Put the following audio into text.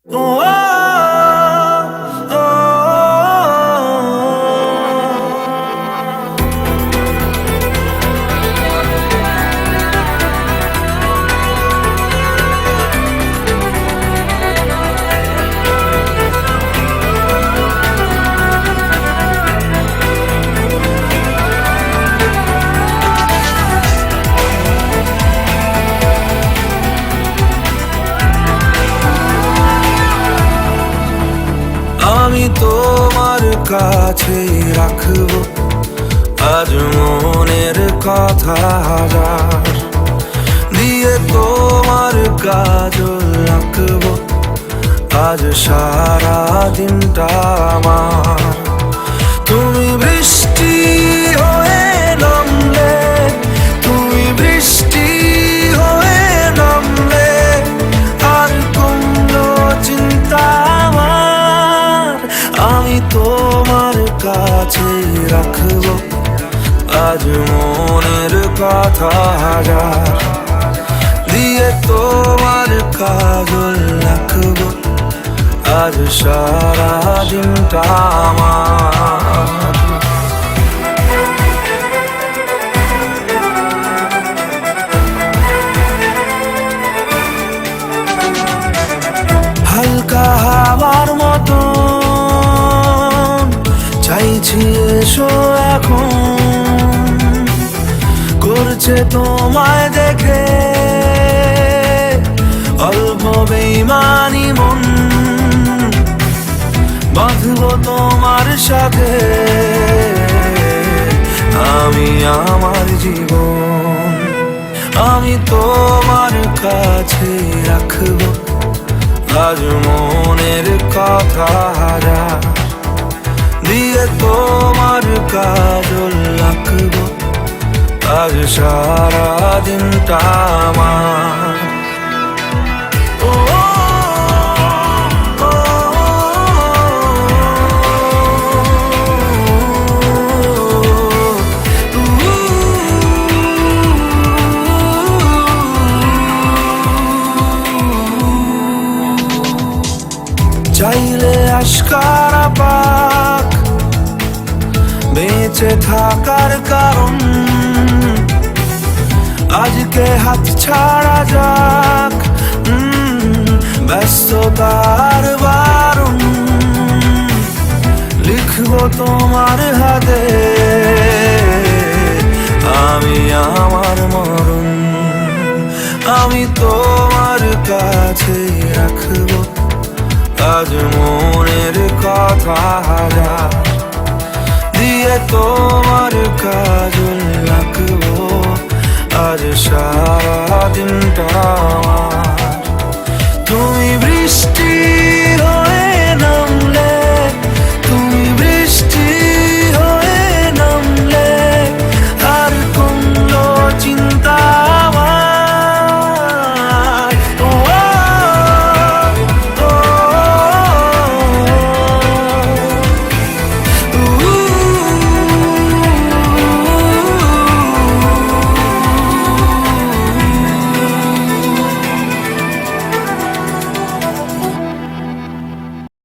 আমি তোমার কাছে রাখবো আজ মনের কথা হাজার, দিয়ে তোমার কাজল রাখবো আজ সারা দিনটা আমার। তুমি বৃষ্টি হয়ে নামলে, তুমি বৃষ্টি হয়ে নামলে আর কোনো চিন্তা আমার। আমি তোমার কাছে রাখবো আজ মনের কথা হাজার, দিয়ে তোমার কাজল রাখবো আজ সারা দিনটা আমার। হালকা হাওয়ার মতো চাইছি এসো এখন, করছে তোমায় দেখে অল্প বেইমানি মন। বাঁধবো তোমার সাথে আমি আমার জীবন। আমি তোমার কাছে রাখবো আজ মনের কথা হাজার, দিয়ে তোমার কাজল রাখবো আজ সারা দিনটা আমার। চাইলে আশকারা পাক বেঁচে থাকার কারণ, আজকে হাত ছাড়া যাক ব্যস্ততার বারণ। লিখবো তোমার হাতে আমি আমার মরণ। আমি তোমার কাছে রাখবো আজ মনের কথা হাজার, দিয়ে তোমার কাজল রাখবো আজ সারা দিনটা